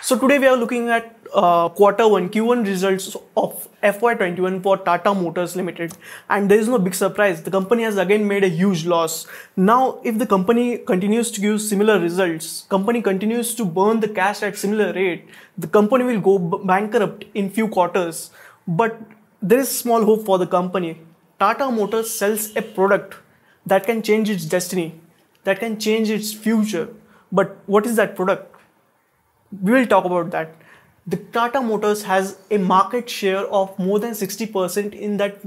So today we are looking at quarter one Q1 results of FY21 for Tata Motors Limited, and there is no big surprise. The company has again made a huge loss. Now, if the company continues to give similar results, company continues to burn the cash at similar rate, the company will go bankrupt in few quarters. But there is small hope for the company. Tata Motors sells a product that can change its destiny, that can change its future. But what is that product? We will talk about that. The Tata Motors has a market share of more than 60% in that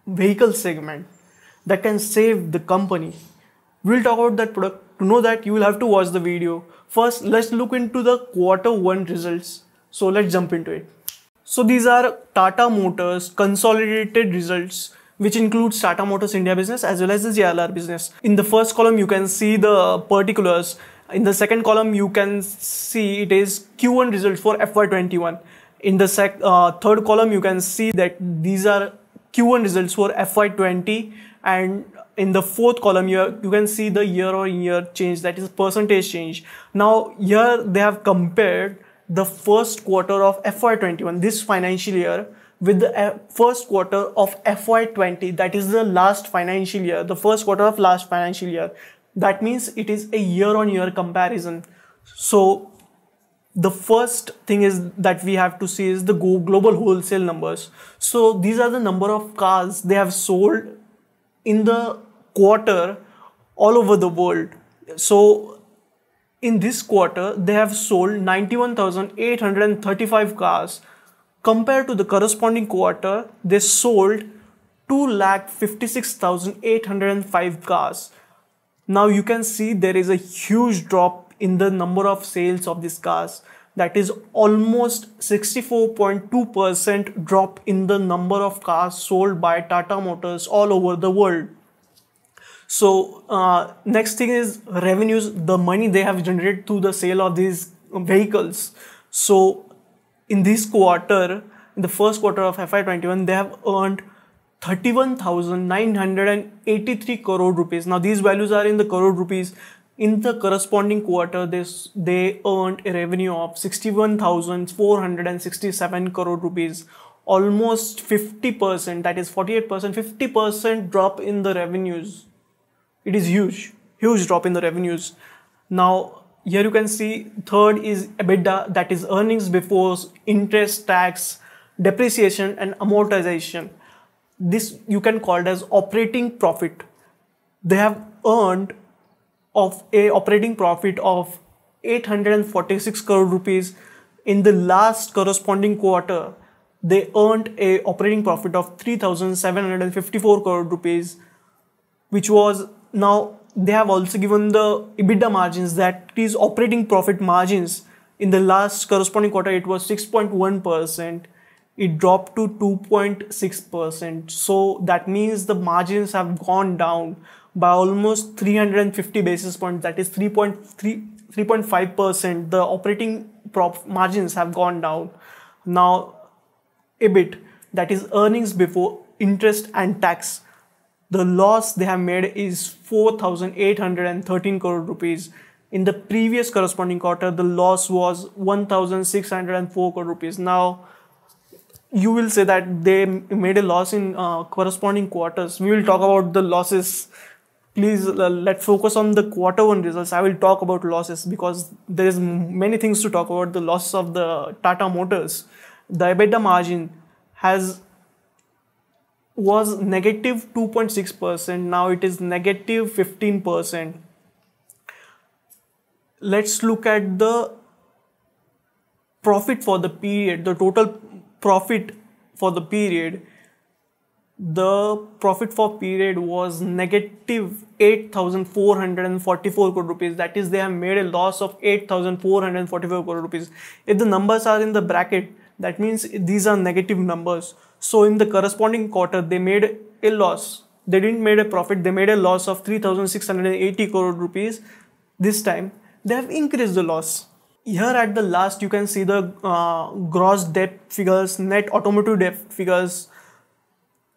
vehicle segment that can save the company. We will talk about that product. To know that, you will have to watch the video. First, let's look into the quarter one results. So let's jump into it. So these are Tata Motors consolidated results, which includes Tata Motors India business as well as the JLR business. In the first column, you can see the particulars. In the second column, you can see it is Q1 results for FY21. In the third column, you can see that these are Q1 results for FY20. And in the fourth column, you can see the year-on-year change, that is percentage change. Now, here they have compared the first quarter of FY21, this financial year, with the first quarter of FY20, that is the last financial year, the first quarter of last financial year. That means it is a year-on-year comparison. So the first thing is that we have to see is the global wholesale numbers. So these are the number of cars they have sold in the quarter all over the world. So in this quarter, they have sold 91,835 cars. Compared to the corresponding quarter, they sold 2,56,805 cars. Now you can see there is a huge drop in the number of sales of these cars. That is almost 64.2% drop in the number of cars sold by Tata Motors all over the world. So next thing is revenues, the money they have generated through the sale of these vehicles. So in this quarter, in the first quarter of FY21, they have earned 31,983 crore rupees. Now these values are in the crore rupees. In the corresponding quarter, they earned a revenue of 61,467 crore rupees. Almost 50%, that is 48%, 50% drop in the revenues. It is huge drop in the revenues. Now here you can see third is EBITDA, that is earnings before interest, tax, depreciation and amortization. This you can call it as operating profit. They have earned of a operating profit of 846 crore rupees. In the last corresponding quarter, they earned a operating profit of 3,754 crore rupees, which was, now they have also given the EBITDA margins, that is operating profit margins. In the last corresponding quarter, it was 6.1%. It dropped to 2.6%. So that means the margins have gone down by almost 350 basis points. That is 3.5%. The operating margins have gone down. Now EBIT, that is earnings before interest and tax. The loss they have made is 4,813 crore rupees. In the previous corresponding quarter, the loss was 1,604 crore rupees. Now you will say that they made a loss in corresponding quarters. We will talk about the losses. Please let's focus on the quarter one results. I will talk about losses because there is many things to talk about the losses of the Tata Motors. The EBITDA margin was negative 2.6%. Now it is negative 15%. Let's look at the profit for the period, the total profit for the period. The profit for period was negative 8,444 crore rupees. That is, they have made a loss of 8,444 crore rupees. If the numbers are in the bracket, that means these are negative numbers. So in the corresponding quarter, they made a loss. They didn't make a profit. They made a loss of 3,680 crore rupees. This time, they have increased the loss. Here at the last, you can see the gross debt figures, net automotive debt figures.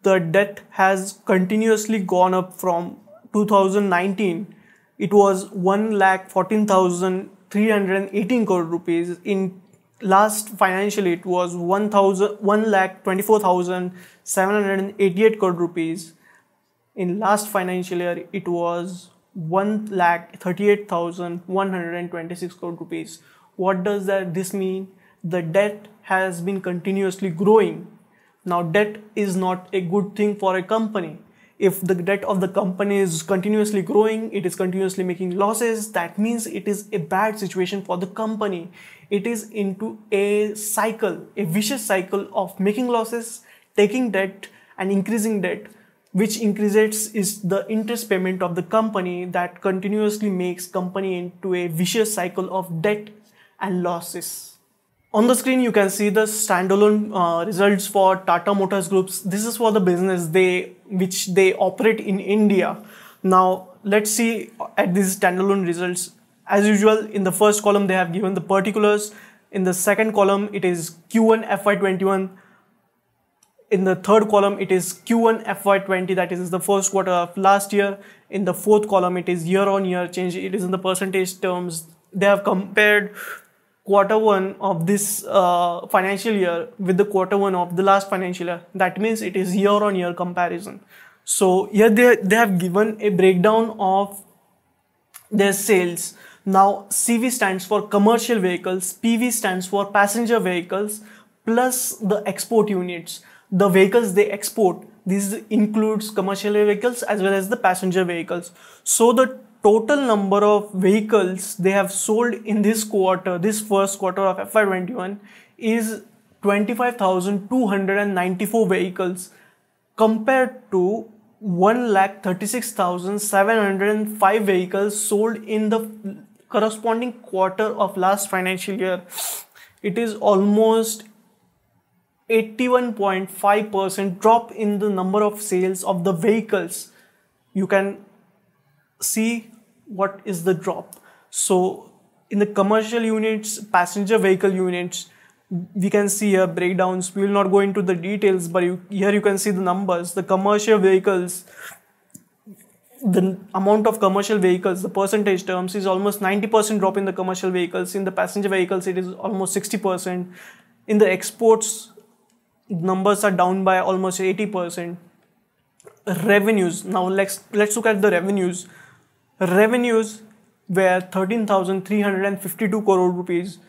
The debt has continuously gone up from 2019. It was 1,14,318 crore rupees. In last financial it was 1,24,788 crore rupees. In last financial year it was 1,38,126 crore rupees. What does this mean? The debt has been continuously growing. Now debt is not a good thing for a company. If the debt of the company is continuously growing, it is continuously making losses, that means it is a bad situation for the company. It is into a cycle, a vicious cycle of making losses, taking debt and increasing debt, which increases is the interest payment of the company that continuously makes company into a vicious cycle of debt and losses. On the screen, you can see the standalone results for Tata Motors Groups. This is for the business which they operate in India. Now, let's see at these standalone results. As usual, in the first column, they have given the particulars. In the second column, it is Q1 FY21. In the third column, it is Q1 FY20, that is the first quarter of last year. In the fourth column, it is year-on-year change. It is in the percentage terms. They have compared quarter one of this financial year with the quarter one of the last financial year. That means it is year-on-year comparison. So here they have given a breakdown of their sales. Now CV stands for commercial vehicles, PV stands for passenger vehicles, plus the export units. The vehicles they export, this includes commercial vehicles as well as the passenger vehicles. So the total number of vehicles they have sold in this quarter, this first quarter of FY21, is 25,294 vehicles compared to 1,36,705 vehicles sold in the corresponding quarter of last financial year. It is almost 81.5% drop in the number of sales of the vehicles. You can see what is the drop. So in the commercial units, passenger vehicle units, we can see here breakdowns. We will not go into the details, but here you can see the numbers. The commercial vehicles, the amount of commercial vehicles, the percentage terms is almost 90% drop in the commercial vehicles. In the passenger vehicles, it is almost 60%. In the exports, numbers are down by almost 80%. Revenues. Now let's look at the revenues. Revenues were 13,352 crore rupees,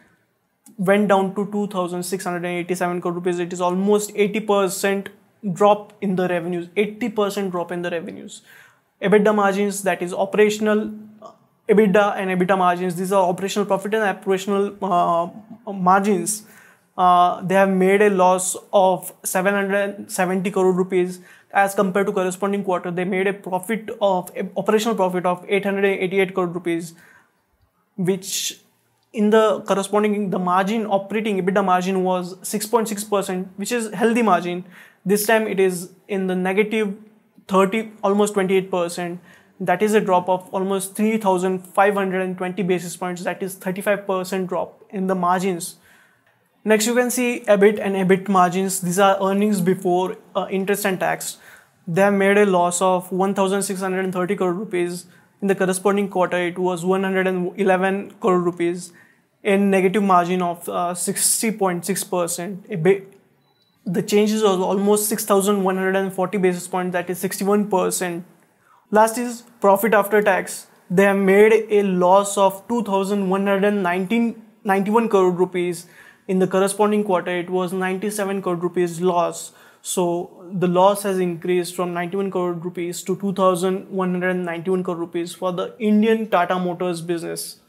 went down to 2,687 crore rupees. It is almost 80% drop in the revenues. 80% drop in the revenues. EBITDA margins, that is operational EBITDA and EBITDA margins. These are operational profit and operational margins. They have made a loss of 770 crore rupees as compared to corresponding quarter. They made a operational profit of 888 crore rupees, which in the corresponding, the margin, operating EBITDA margin was 6.6%, which is healthy margin. This time it is in the negative 30, almost 28%. That is a drop of almost 3,520 basis points. That is 35% drop in the margins. Next, you can see EBIT and EBIT margins. These are earnings before interest and tax. They have made a loss of 1,630 crore rupees. In the corresponding quarter, it was 111 crore rupees. A negative margin of 60.6%. The changes was almost 6,140 basis points. That is 61%. Last is profit after tax. They have made a loss of 2,191 crore rupees. In the corresponding quarter, it was 97 crore rupees loss. So the loss has increased from 91 crore rupees to 2,191 crore rupees for the Indian Tata Motors business.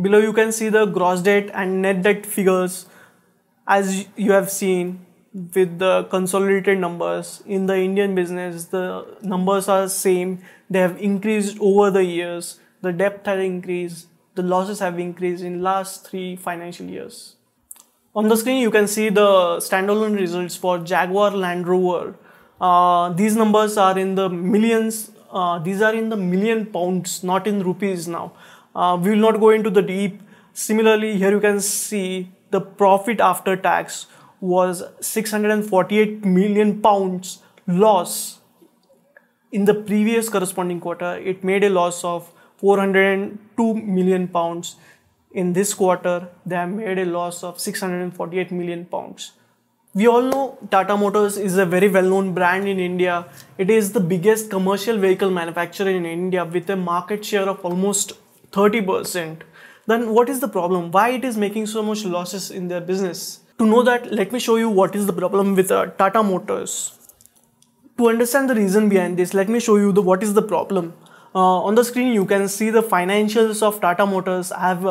Below you can see the gross debt and net debt figures. As you have seen with the consolidated numbers, in the Indian business, the numbers are same. They have increased over the years. The debt has increased. The losses have increased in last 3 financial years. On the screen, you can see the standalone results for Jaguar Land Rover. These numbers are in the millions. These are in the million pounds, not in rupees now. We will not go into the deep. Similarly, here you can see the profit after tax was 648 million pounds loss. In the previous corresponding quarter, it made a loss of 402 million pounds. In this quarter, they have made a loss of 648 million pounds. We all know Tata Motors is a very well-known brand in India. It is the biggest commercial vehicle manufacturer in India with a market share of almost 30%. Then what is the problem? Why it is making so much losses in their business? To know that, let me show you what is the problem with Tata Motors. To understand the reason behind this, let me show you what is the problem. On the screen, you can see the financials of Tata Motors. I have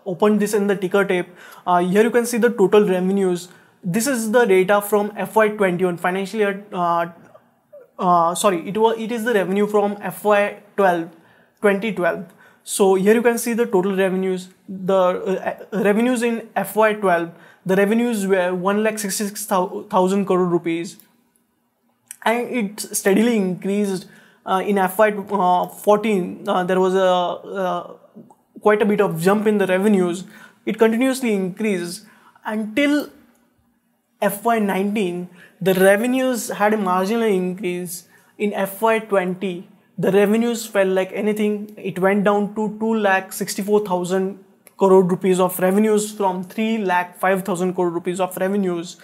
opened this in the ticker tape. Here you can see the total revenues. This is the data from FY21 financial year. It is the revenue from FY12, 2012. So here you can see the total revenues. The revenues in FY12, the revenues were 1,66,000 crore rupees, and it steadily increased. In FY14, there was quite a bit of jump in the revenues. It continuously increased until FY19, the revenues had a marginal increase. In FY20, the revenues fell like anything. It went down to 2,64,000 crore rupees of revenues from 3,05,000 crore rupees of revenues.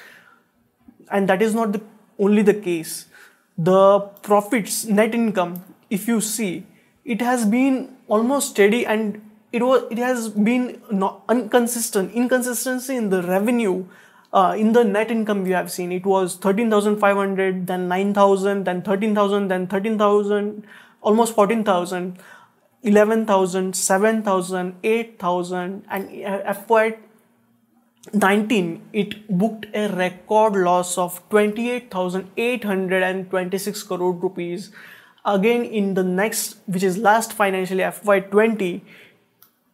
And that is not only the case. The profits, net income, if you see, it has been almost steady, and it has been inconsistency in the revenue. In the net income we have seen, it was 13,500, then 9,000, then 13,000, then 13,000, almost 14,000, 11,000, 7,000, 8,000, and FY19 it booked a record loss of 28,826 crore rupees. Again, in the next, which is last financial year, FY20,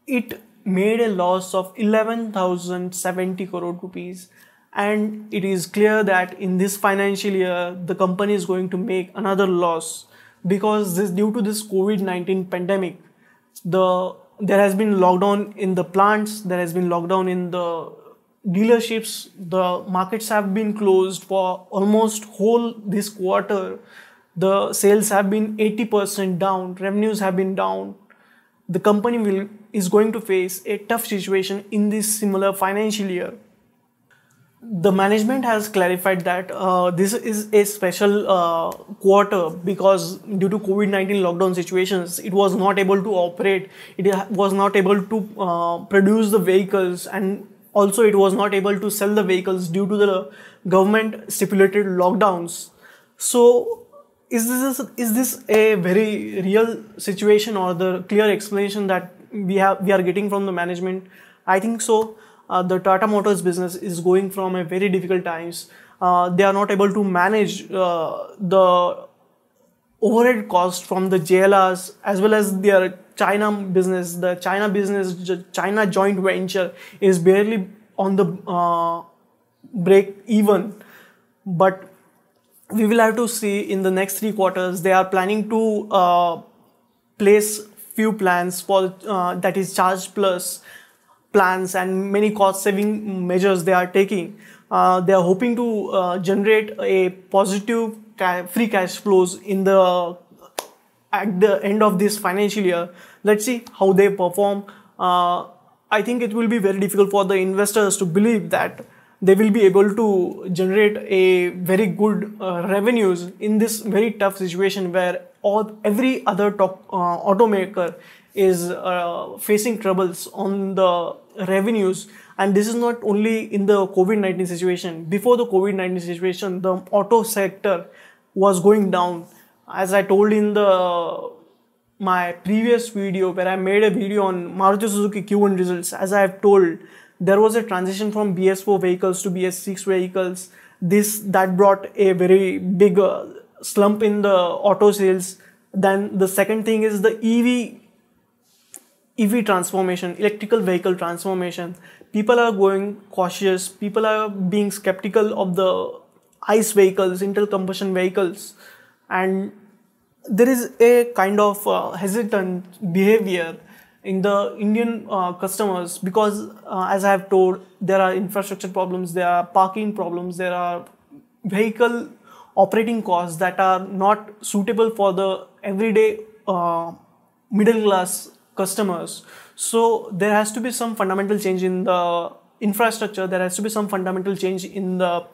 it made a loss of 11,070 crore rupees. And it is clear that in this financial year, the company is going to make another loss, because due to this COVID-19 pandemic, there has been lockdown in the plants, there has been lockdown in the dealerships, the markets have been closed for almost whole this quarter. The sales have been 80% down, revenues have been down. The company is going to face a tough situation in this similar financial year. The management has clarified that this is a special quarter, because due to COVID-19 lockdown situations, it was not able to operate, it was not able to produce the vehicles, and also it was not able to sell the vehicles due to the government stipulated lockdowns. So is this a very real situation, or the clear explanation that we are getting from the management? I think so. The Tata Motors business is going from a very difficult times. They are not able to manage the overhead cost from the JLRs, as well as their China business. The China joint venture is barely on the break even. But we will have to see in the next 3 quarters. They are planning to place few plans for that is Charge Plus plans, and many cost saving measures they are taking. They are hoping to generate a positive free cash flows at the end of this financial year. Let's see how they perform. I think it will be very difficult for the investors to believe that they will be able to generate a very good revenues in this very tough situation, where every other top automaker is facing troubles on the revenues. And this is not only in the COVID-19 situation. Before the COVID-19 situation, the auto sector was going down. As I told in my previous video, where I made a video on Maruti Suzuki Q1 results, as I have told, there was a transition from BS4 vehicles to BS6 vehicles. That brought a very big slump in the auto sales. Then the second thing is the EV transformation, electrical vehicle transformation. People are going cautious. People are being skeptical of the ICE vehicles, internal combustion vehicles. And there is a kind of hesitant behavior in the Indian customers, because as I have told, there are infrastructure problems, there are parking problems, there are vehicle operating costs that are not suitable for the everyday middle class customers. So there has to be some fundamental change in the infrastructure. There has to be some fundamental change in the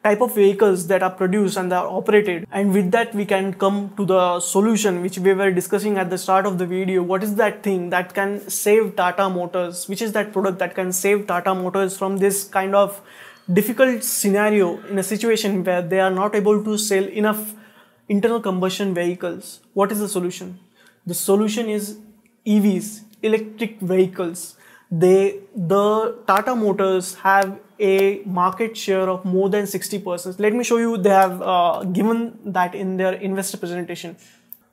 type of vehicles that are produced and are operated. And with that, we can come to the solution which we were discussing at the start of the video. What is that thing that can save Tata Motors? Which is that product that can save Tata Motors from this kind of difficult scenario in a situation where they are not able to sell enough internal combustion vehicles? What is the solution? The solution is EVs, electric vehicles. The Tata Motors have a market share of more than 60%. Let me show you. They have given that in their investor presentation.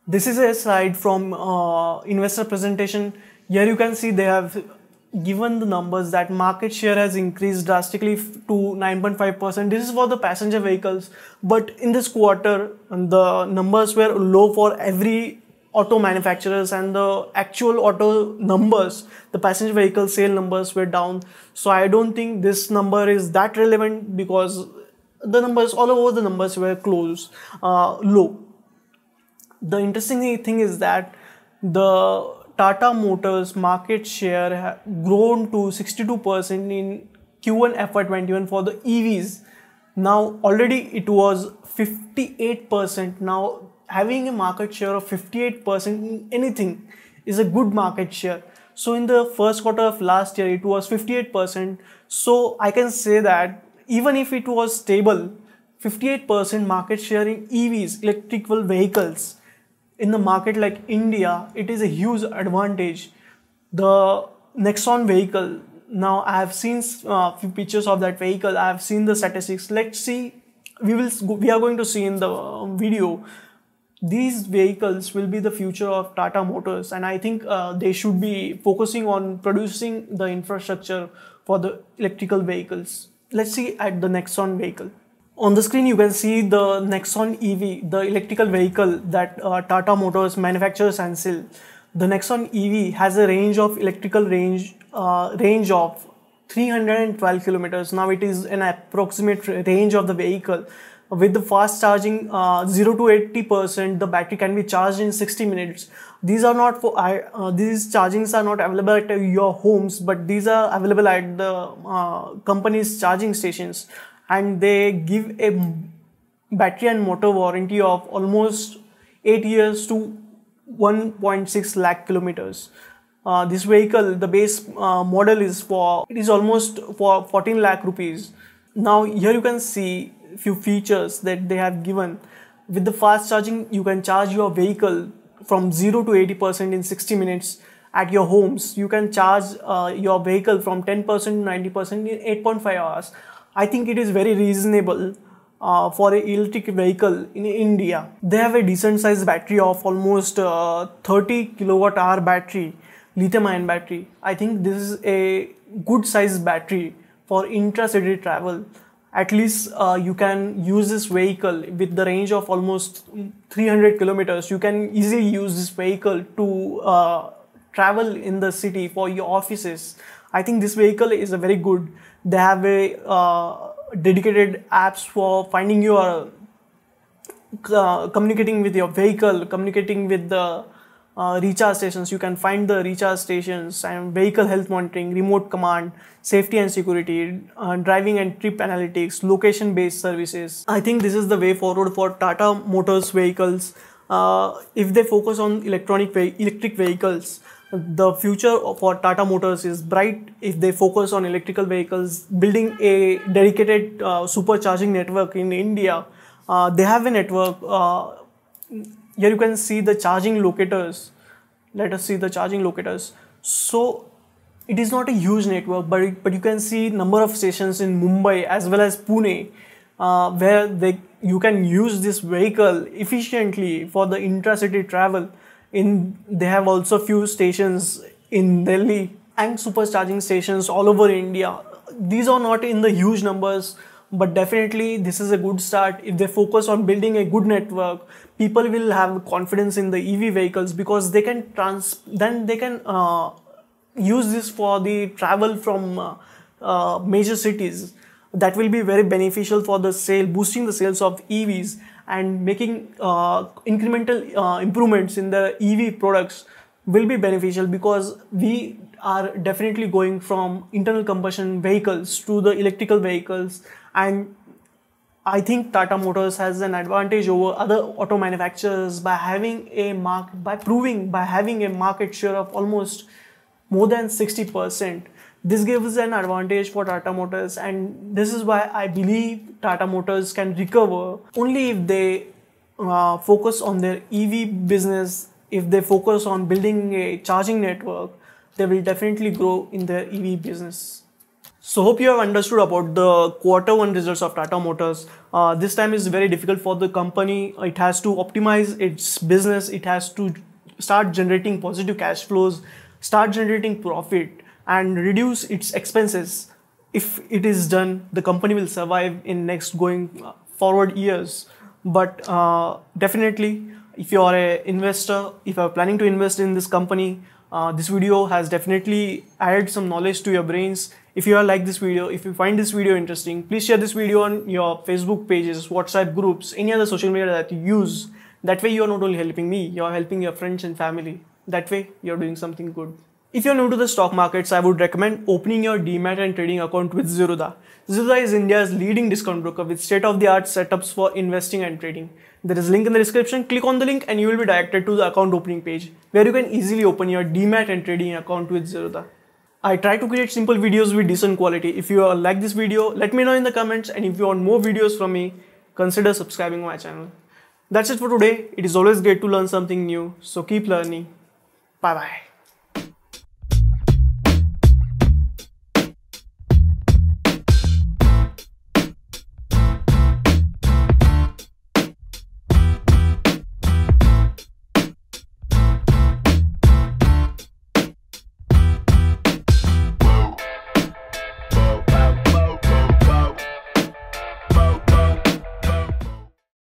This is a slide from investor presentation. Here you can see they have given the numbers that market share has increased drastically to 9.5%. This is for the passenger vehicles, but in this quarter the numbers were low for every auto manufacturers, and the actual auto numbers, the passenger vehicle sale numbers were down. So I don't think this number is that relevant because the numbers all over the numbers were low. The interesting thing is that the Tata Motors market share grown to 62% in Q1 FY21 for the EVs. Now already it was 58%. Now having a market share of 58% in anything is a good market share. So in the first quarter of last year, it was 58%. So I can say that even if it was stable, 58% market share in EVs, electrical vehicles, in the market like India, it is a huge advantage. The Nexon vehicle, now I have seen a few pictures of that vehicle. I have seen the statistics. Let's see. We are going to see in the video. These vehicles will be the future of Tata Motors, and I think they should be focusing on producing the infrastructure for the electrical vehicles. Let's see at the Nexon vehicle. On the screen, you can see the Nexon EV, the electrical vehicle that Tata Motors manufactures and sells. The Nexon EV has a electrical range of 312 kilometers. Now it is an approximate range of the vehicle. With the fast charging 0 to 80%, the battery can be charged in 60 minutes. These chargings are not available at your homes, but these are available at the company's charging stations, and they give a battery and motor warranty of almost 8 years to 1.6 lakh kilometers. This vehicle, the base model is almost for 14 lakh rupees. Now here you can see few features that they have given. With the fast charging, you can charge your vehicle from 0 to 80% in 60 minutes. At your homes, you can charge your vehicle from 10% to 90% in 8.5 hours. I think it is very reasonable for an electric vehicle in India. They have a decent sized battery of almost 30 kilowatt hour battery, lithium ion battery. I think this is a good sized battery for intra-city travel. At least you can use this vehicle with the range of almost 300 kilometers. You can easily use this vehicle to travel in the city for your offices. I think this vehicle is a very good. They have a dedicated apps for finding your communicating with your vehicle, communicating with the recharge stations. You can find the recharge stations and vehicle health monitoring, remote command, safety and security, driving and trip analytics, location based services. I think this is the way forward for Tata Motors vehicles. If they focus on electric vehicles, the future for Tata Motors is bright. If they focus on electrical vehicles, building a dedicated supercharging network in India, they have a network. Here you can see the charging locators. Let us see the charging locators. So it is not a huge network, but you can see number of stations in Mumbai as well as Pune, where you can use this vehicle efficiently for the intra-city travel. They have also few stations in Delhi and supercharging stations all over India. These are not in the huge numbers, but definitely this is a good start. If they focus on building a good network, people will have confidence in the EV vehicles, because they can use this for the travel from major cities. That will be very beneficial for the boosting the sales of EVs and making incremental improvements in the EV products will be beneficial because we are definitely going from internal combustion vehicles to the electrical vehicles, and I think Tata Motors has an advantage over other auto manufacturers by having a market share of almost more than 60%. This gives an advantage for Tata Motors, and this is why I believe Tata Motors can recover only if they focus on their EV business. If they focus on building a charging network, they will definitely grow in their EV business. So hope you have understood about the Q1 results of Tata Motors. This time is very difficult for the company. It has to optimize its business. It has to start generating positive cash flows, start generating profit, and reduce its expenses. If it is done, the company will survive in next going forward years. But definitely, if you are an investor, if you are planning to invest in this company, this video has definitely added some knowledge to your brains. If you like this video, if you find this video interesting, please share this video on your Facebook pages, WhatsApp groups, any other social media that you use. That way you are not only helping me, you are helping your friends and family. That way you are doing something good. If you are new to the stock markets, I would recommend opening your Demat and trading account with Zerodha. Zerodha is India's leading discount broker with state-of-the-art setups for investing and trading. There is a link in the description. Click on the link and you will be directed to the account opening page where you can easily open your Demat and trading account with Zerodha. I try to create simple videos with decent quality. If you like this video, let me know in the comments, and if you want more videos from me, consider subscribing my channel. That's it for today. It is always great to learn something new, so keep learning. Bye bye.